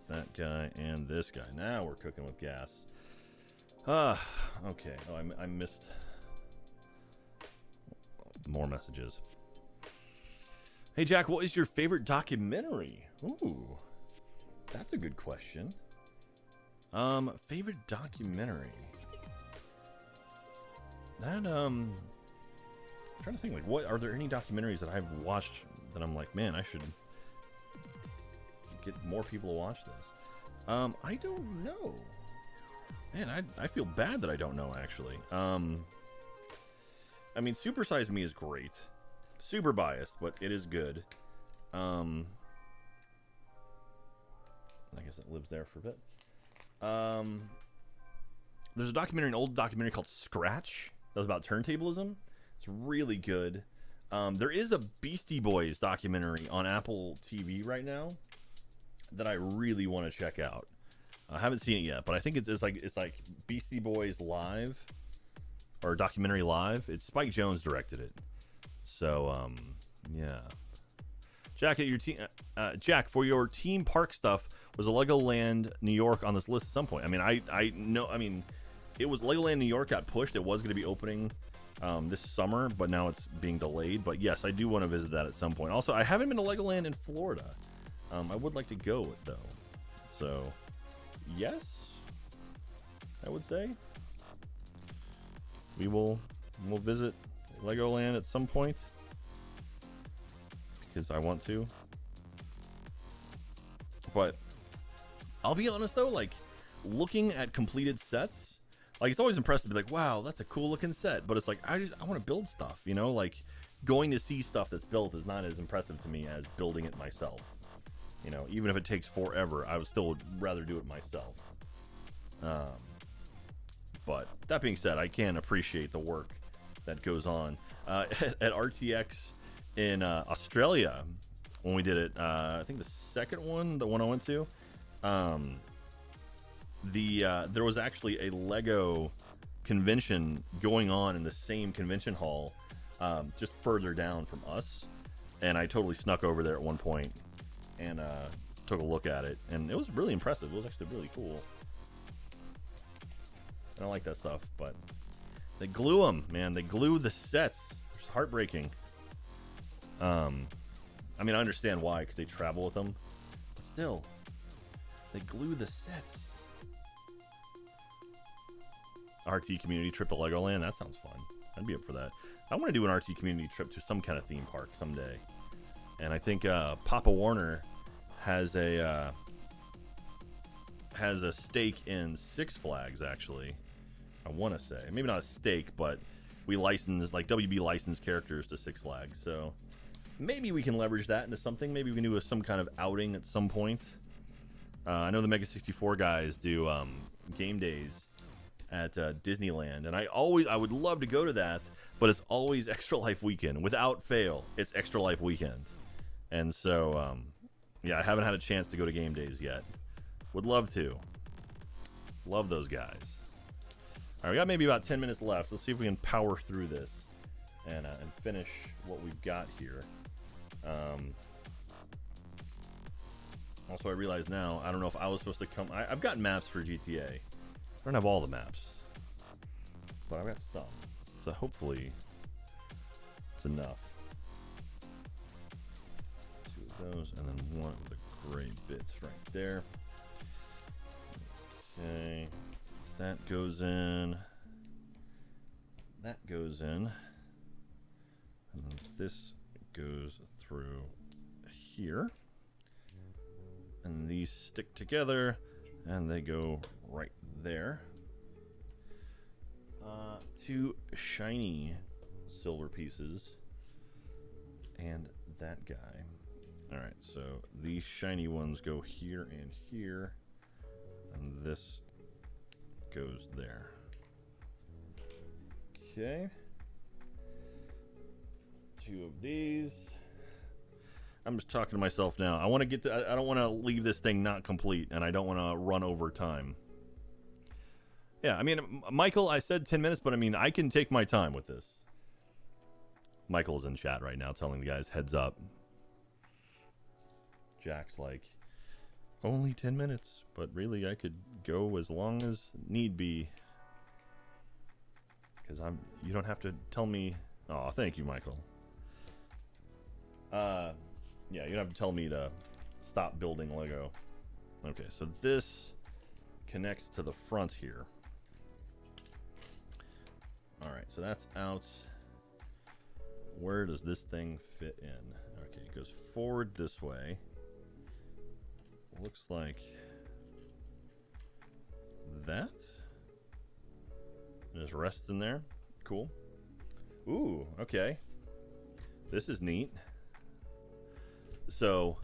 that guy and this guy. Now we're cooking with gas. Okay. Oh, I missed more messages. Hey Jack, what is your favorite documentary? Ooh, that's a good question. Favorite documentary. That I'm trying to think, like, what are there any documentaries that I've watched that I'm like, man, I should get more people to watch this. I don't know. Man, I feel bad that I don't know, actually. I mean, Super Size Me is great. Super biased, but it is good. I guess it lives there for a bit. There's a documentary, an old documentary called Scratch that was about turntablism. It's really good. There is a Beastie Boys documentary on Apple TV right now that I really want to check out. I haven't seen it yet, but I think it's like Beastie Boys Live or documentary live. It's Spike Jonze directed it. So yeah. Jack, at your team, Jack, for your team park stuff, was a Legoland New York on this list at some point? I mean, I know. I mean, it was Legoland New York got pushed. It was going to be opening this summer, but now it's being delayed. But yes, I do want to visit that at some point. Also, I haven't been to Legoland in Florida. I would like to go though. So, yes, I would say we'll visit Legoland at some point because I want to. But I'll be honest though, like looking at completed sets, like it's always impressive to be like, wow, that's a cool looking set. But it's like I want to build stuff, you know, like going to see stuff that's built is not as impressive to me as building it myself. You know, even if it takes forever, I would still rather do it myself. But that being said, I can appreciate the work that goes on at RTX in Australia when we did it. I think the second one, the one I went to, there was actually a Lego convention going on in the same convention hall, just further down from us, and I totally snuck over there at one point and took a look at it, and it was really impressive. It was actually really cool. I don't like that stuff, but they glue them, man. They glue the sets. It's heartbreaking. I mean, I understand why, because they travel with them. But still, they glue the sets. RT community trip to Legoland. That sounds fun. I'd be up for that. I want to do an RT community trip to some kind of theme park someday. And I think Papa Warner has a stake in Six Flags, actually. I want to say. Maybe not a stake, but we license, like WB licensed characters to Six Flags. So maybe we can leverage that into something. Maybe we can do some kind of outing at some point. I know the Mega 64 guys do game days at Disneyland, and I would love to go to that, but it's always Extra Life Weekend. Without fail, it's Extra Life Weekend. And so, yeah, I haven't had a chance to go to game days yet. Would love to. Love those guys. All right, we got maybe about 10 minutes left. Let's see if we can power through this and finish what we've got here. Also, I realize now, I don't know if I was supposed to come. I've got maps for GTA. I don't have all the maps, but I've got some. So hopefully it's enough. Two of those, and then one of the gray bits right there. Okay, so that goes in. That goes in. And this goes through here. And these stick together, and they go right there. Two shiny silver pieces, and that guy. All right, so these shiny ones go here and here, and this goes there. Okay. Two of these. I'm just talking to myself now. I want to get I don't want to leave this thing not complete, and I don't want to run over time. Yeah, I mean, Michael, I said 10 minutes, but I mean, I can take my time with this. Michael's in chat right now telling the guys heads up. Jack's like, only 10 minutes, but really I could go as long as need be. Because you don't have to tell me. Oh, thank you, Michael. Yeah, you don't have to tell me to stop building Lego. Okay, so this connects to the front here. Alright, so that's out. Where does this thing fit in? Okay, it goes forward this way. Looks like that. It just rests in there. Cool. Ooh, okay. This is neat. So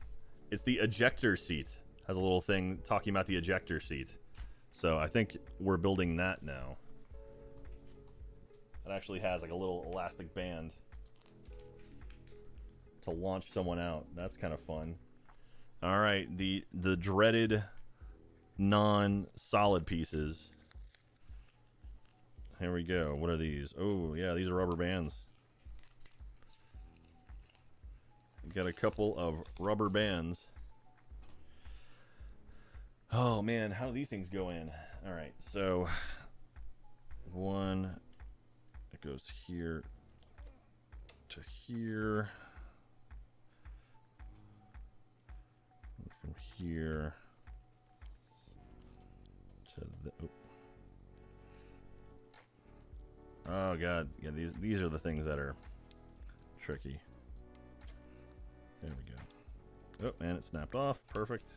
it's the ejector seat. Has a little thing talking about the ejector seat. So I think we're building that now. It actually has like a little elastic band to launch someone out. That's kind of fun. All right, the dreaded non-solid pieces. Here we go. What are these? Oh, yeah, these are rubber bands. We've got a couple of rubber bands. Oh, man, how do these things go in? All right, so one, it goes here to here. From here to the... Oh god, yeah, these are the things that are tricky. There we go. Oh, and it snapped off. Perfect.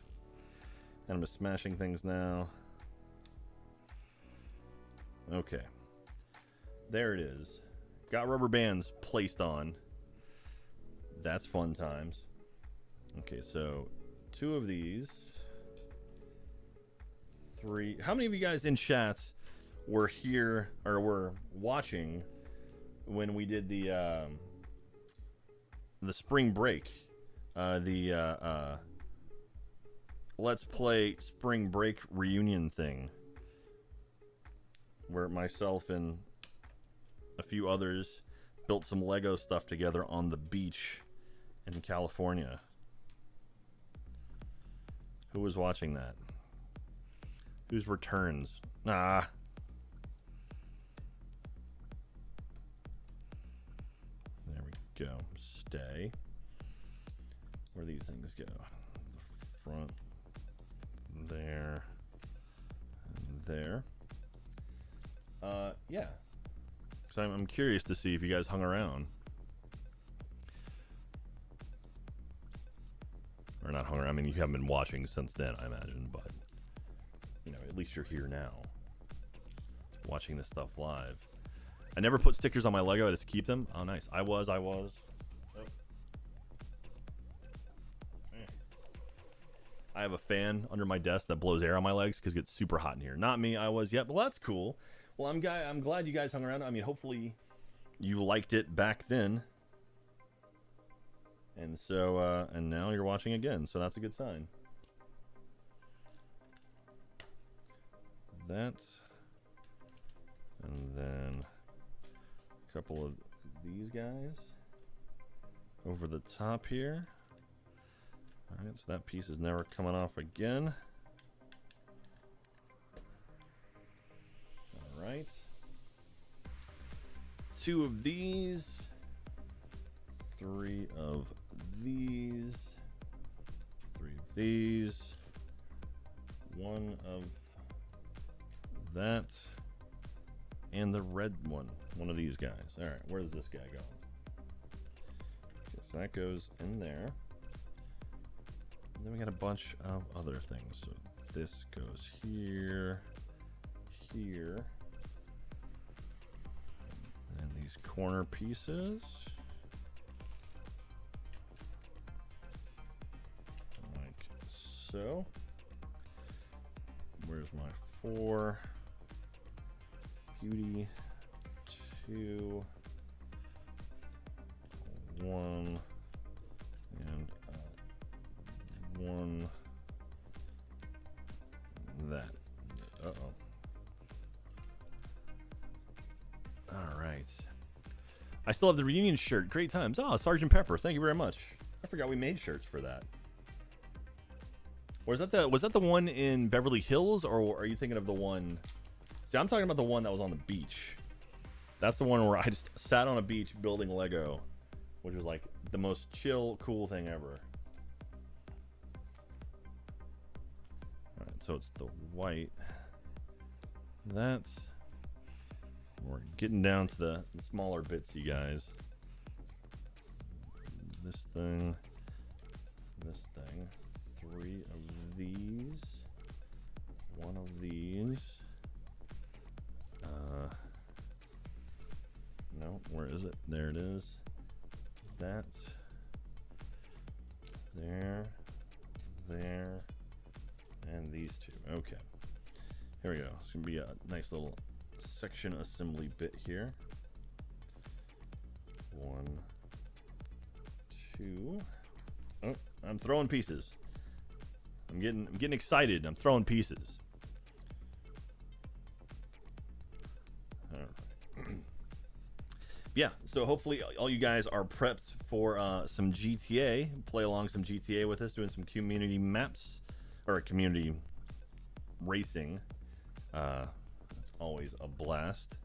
And I'm just smashing things now. Okay. There it is. Got rubber bands placed on. That's fun times. Okay, so 2 of these. 3. How many of you guys in chats were here or were watching when we did the spring break, Let's Play spring break reunion thing, where myself and a few others built some Lego stuff together on the beach in California? Who was watching that? Whose returns? Ah. There we go. Stay. Where these things go? The front. There. And there. Yeah. So I'm curious to see if you guys hung around. Or not hung around. I mean, you haven't been watching since then, I imagine, but you know, at least you're here now, watching this stuff live. I never put stickers on my Lego. I just keep them. Oh, nice. I was. Oh. I have a fan under my desk that blows air on my legs because it gets super hot in here. Not me. I was. Yep. Well, that's cool. Well, I'm glad you guys hung around. I mean, hopefully you liked it back then. And so, and now you're watching again, so that's a good sign. That, and then a couple of these guys over the top here. All right, so that piece is never coming off again. All right. 2 of these. 3 of these. 3 of these. 1 of that. And the red one. One of these guys. All right, where's this guy going? Okay, so that goes in there. And then we got a bunch of other things. So this goes here, here. And these corner pieces. Like so. Where's my 4? Beauty, 2, 1, and 1. That. Uh-oh. All right. I still have the reunion shirt. Great times. Oh, Sergeant Pepper. Thank you very much. I forgot we made shirts for that. Or was that the one in Beverly Hills, or are you thinking of the one? See, I'm talking about the one that was on the beach. That's the one where I just sat on a beach building Lego, which was like the most chill, cool thing ever. All right, so it's the white. That's. We're getting down to the smaller bits, you guys. This thing. This thing. 3 of these. 1 of these. No, where is it? There it is. That. Okay. Here we go. It's going to be a nice little section assembly bit here. 1, 2. Oh, I'm throwing pieces. I'm getting excited. I'm throwing pieces. All right. Yeah, so hopefully all you guys are prepped for some GTA. Play along some GTA with us, doing some community maps or community racing. It's always a blast.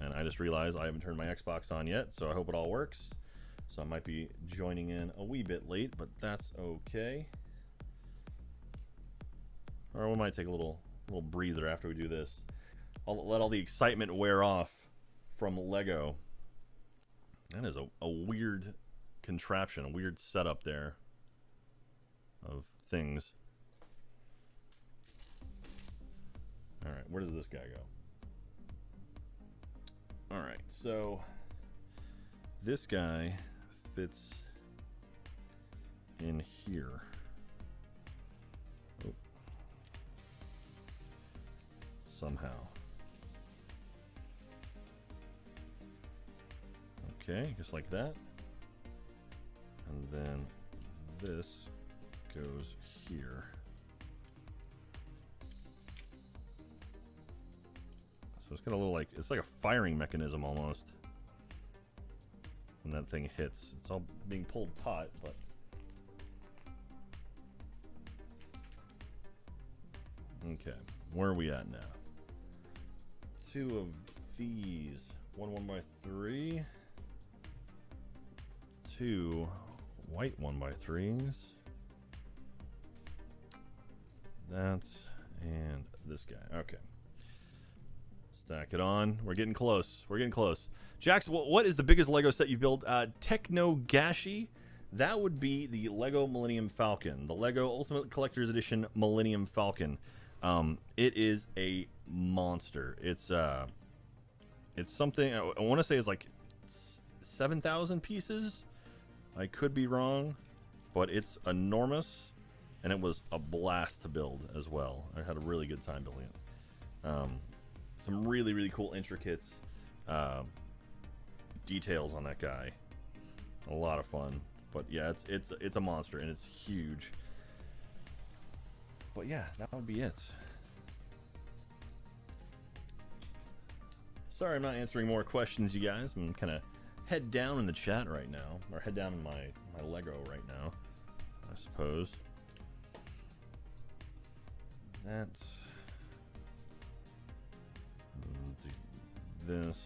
And I just realized I haven't turned my Xbox on yet, so I hope it all works. So I might be joining in a wee bit late, but that's okay. Or we might take a little breather after we do this. I'll let all the excitement wear off from Lego. That is a weird contraption, a weird setup there of things. All right, where does this guy go? All right, so this guy fits in here. Oh. Somehow. Okay, just like that. And then this goes here. So it's got a little like, it's like a firing mechanism almost. When that thing hits, it's all being pulled taut, but okay, where are we at now? 2 of these, 1 1x3, 2 white 1x3s. That's and this guy. Okay. Stack it on. We're getting close. We're getting close. Jax, what is the biggest Lego set you've built? Techno Gashi. That would be the Lego Millennium Falcon. The Lego Ultimate Collector's Edition Millennium Falcon. It is a monster. It's something, I want to say it's like 7,000 pieces. I could be wrong, but it's enormous, and it was a blast to build as well. I had a really good time building it. Some really, really cool, intricate details on that guy. A lot of fun. But yeah, it's a monster, and it's huge. But yeah, that would be it. Sorry I'm not answering more questions, you guys. I'm kind of head down in the chat right now, or head down in my Lego right now, I suppose. That's this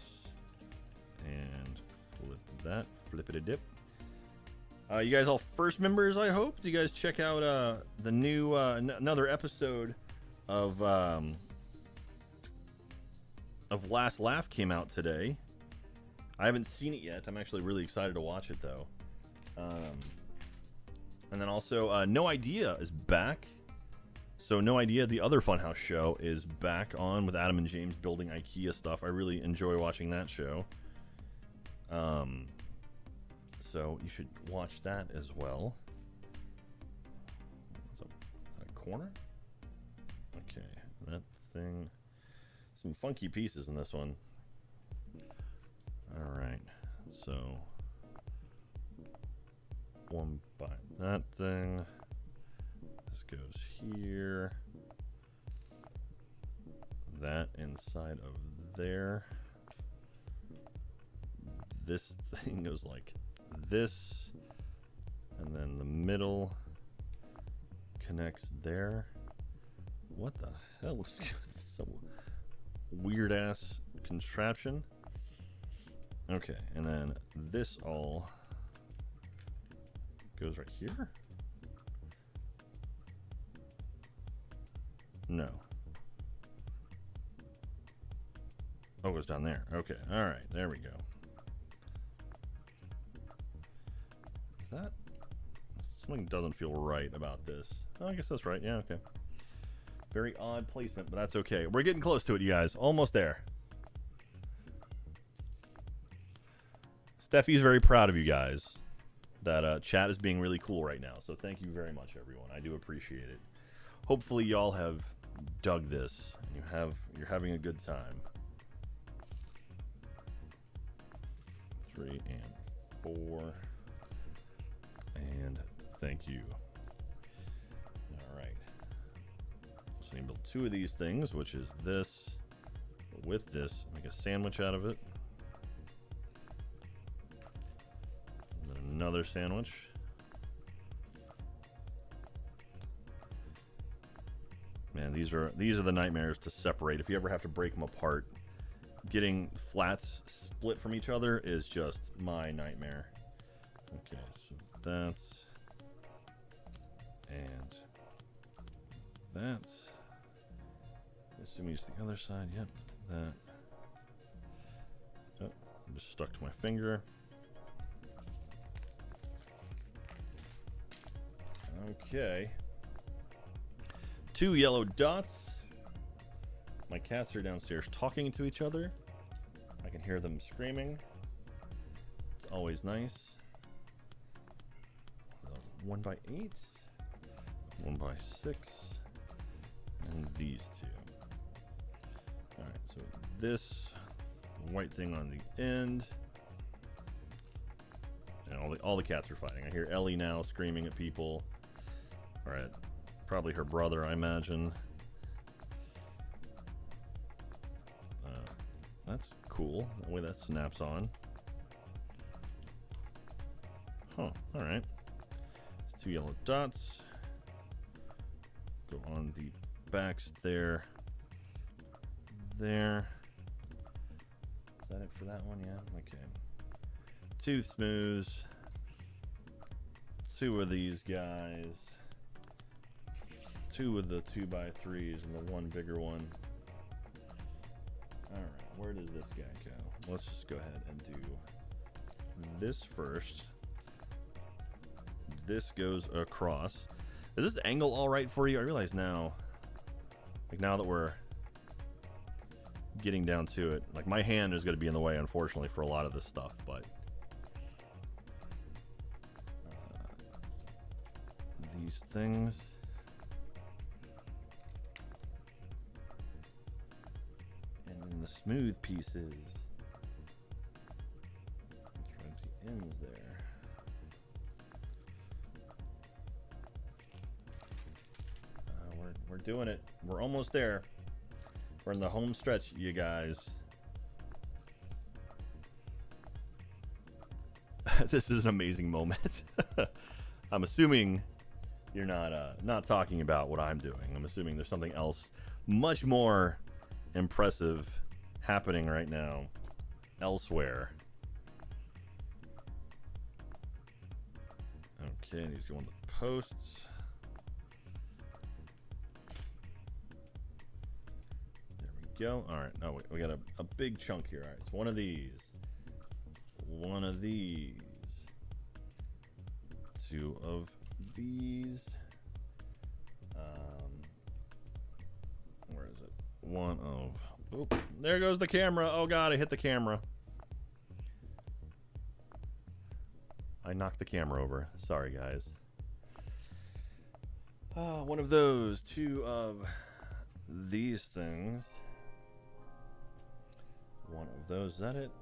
and flip that, flip-it-a-dip. You guys all first members, I hope. Do you guys check out the new another episode of Last Laugh came out today. I haven't seen it yet. I'm actually really excited to watch it though. And then also No Idea is back. So No Idea, the other Funhouse show, is back on with Adam and James building IKEA stuff. I really enjoy watching that show. So you should watch that as well. What's up? Is that a corner? Okay, that thing. Some funky pieces in this one. All right, so one by that thing. This goes here. That inside of there. This thing goes like this, and then the middle connects there. What the hell is so weird ass contraption? Okay, and then this all goes right here. No. Oh, it goes down there. Okay, all right, there we go. That something doesn't feel right about this. Oh, I guess that's right. Yeah, okay. Very odd placement, but that's okay. We're getting close to it, you guys. Almost there. Steffi's very proud of you guys. That chat is being really cool right now. So thank you very much, everyone. I do appreciate it. Hopefully y'all have dug this and you're having a good time. 3 and 4. And thank you. All right. So you build 2 of these things, which is this with this. Make a sandwich out of it. And then another sandwich. Man, these are the nightmares to separate. If you ever have to break them apart, getting flats split from each other is just my nightmare. Okay, so that's and that's. Assuming it's the other side. Yep, that. Oh, I'm just stuck to my finger. Okay. 2 yellow dots. My cats are downstairs talking to each other. I can hear them screaming. It's always nice. 1 by 8, 1 by 6, and these 2. All right, so this white thing on the end, and all the cats are fighting. I hear Ellie now screaming at people. All right. Probably her brother, I imagine. That's cool. That way that snaps on. Huh, alright. 2 yellow dots. Go on the backs there. There. Is that it for that one? Yeah, okay. 2 smooths. 2 of these guys. 2 of the 2x3s and the 1 bigger one. Alright, where does this guy go? Let's just go ahead and do this first. This goes across. Is this angle alright for you? I realize now, like now that we're getting down to it, like my hand is going to be in the way, unfortunately, for a lot of this stuff, but these things. The smooth pieces. Try the ends there. We're doing it. We're almost there. We're in the home stretch, you guys. This is an amazing moment. I'm assuming you're not talking about what I'm doing. I'm assuming there's something else much more impressive happening right now elsewhere. Okay, these go on the posts. There we go. All right, no, we got a big chunk here. All right, so one of these, 2 of these. Where is it? 1 of. Oop, there goes the camera. Oh god, I hit the camera. I knocked the camera over. Sorry, guys. 1 of those. 2 of these things. 1 of those. Is that it?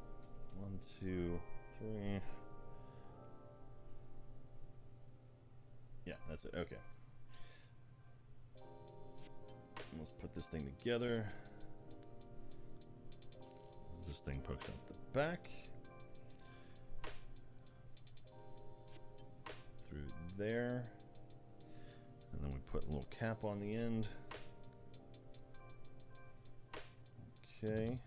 1, 2, 3. Yeah, that's it. Okay. Let's put this thing together. This thing pokes out the back. Through there. And then we put a little cap on the end. Okay.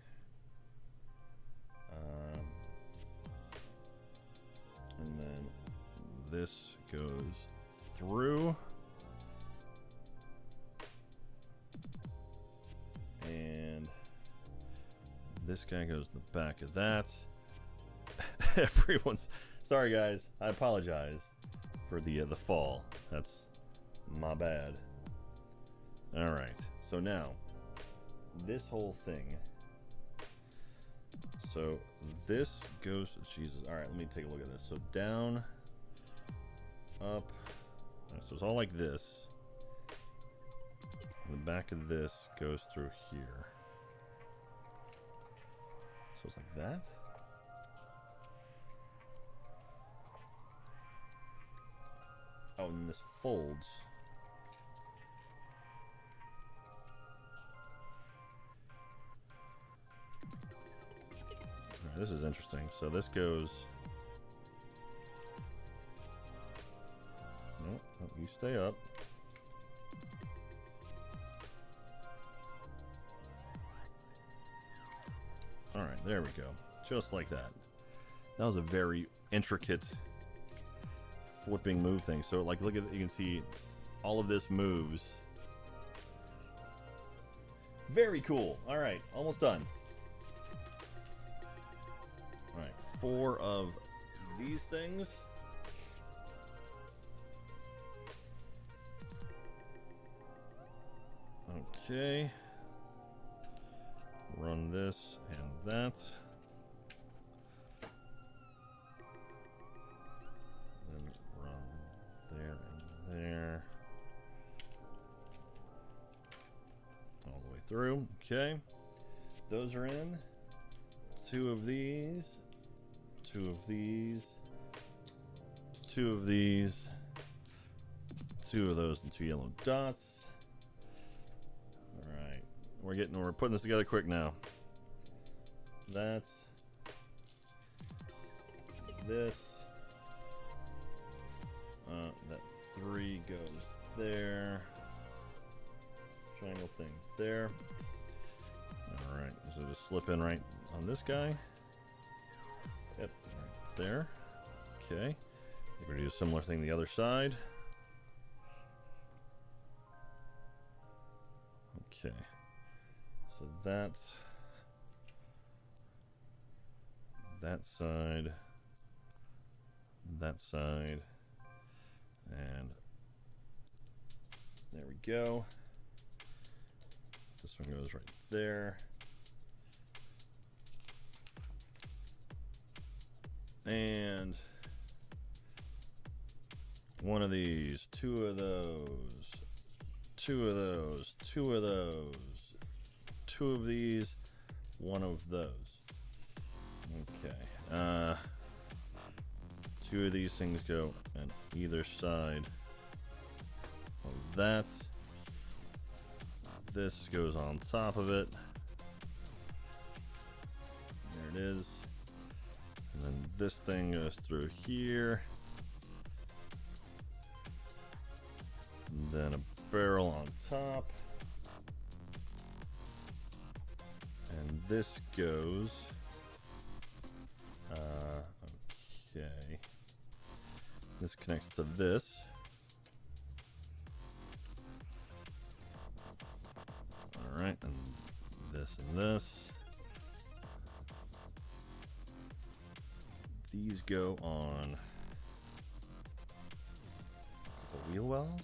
And then this goes through. And this guy goes in the back of that. Everyone's sorry, guys. I apologize for the fall. That's my bad. All right. So now this whole thing. So this goes. Jesus. All right. Let me take a look at this. So down, up. So it's all like this. The back of this goes through here. So it's like that. Oh, and this folds. All right, this is interesting. So this goes. Nope, nope, you stay up. All right, there we go. Just like that. That was a very intricate flipping move thing. So like, look at it, you can see all of this moves. Very cool. All right, almost done. All right, 4 of these things. Okay. Run this and that. Then run there and there. All the way through. Okay. Those are in. 2 of these. 2 of these. 2 of these. 2 of those and 2 yellow dots. We're putting this together quick now. That's this. That 3 goes there. Triangle thing there. All right, so just slip in right on this guy. Yep, right there. Okay, we're gonna do a similar thing the other side. Okay. So that's that side, and there we go. This one goes right there. And one of these, 2 of those, 2 of those, 2 of those. 2 of these, 1 of those. Okay. 2 of these things go on either side of that. This goes on top of it. There it is. And then this thing goes through here. And then a barrel on top. And this goes, okay, this connects to this. All right, and this. These go on the wheel wells.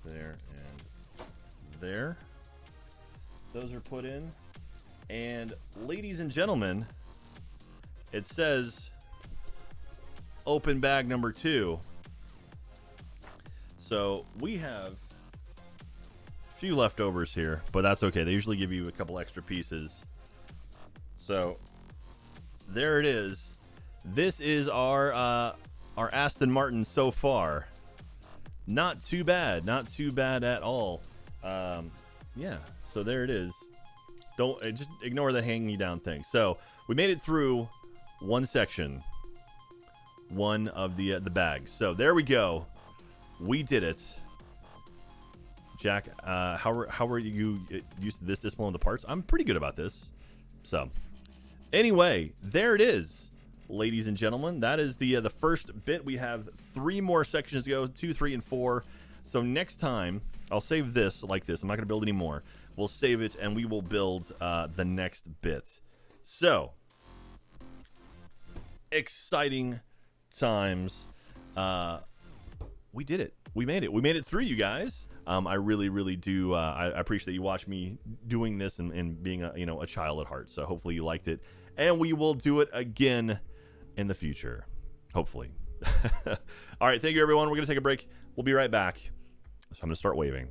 There and there. Those are put in. And ladies and gentlemen, it says open bag number 2. So we have a few leftovers here, but that's okay. They usually give you a couple extra pieces. So there it is. This is our Aston Martin so far. Not too bad at all. Yeah, so there it is. Don't just ignore the hanging down thing. So we made it through one section, one of the bag. So there we go. We did it. Jack, how are you used to this discipline of the parts? I'm pretty good about this. So anyway, there it is, ladies and gentlemen. That is the first bit. We have 3 more sections to go, 2, 3, and 4. So next time, I'll save this like this. I'm not going to build any more. We'll save it, and we will build the next bit. So, exciting times. We did it. We made it. We made it through, you guys. I really, really do. I appreciate that you watch me doing this and being a child at heart. So hopefully you liked it, and we will do it again in the future. Hopefully. All right, thank you, everyone. We're going to take a break. We'll be right back. So I'm going to start waving.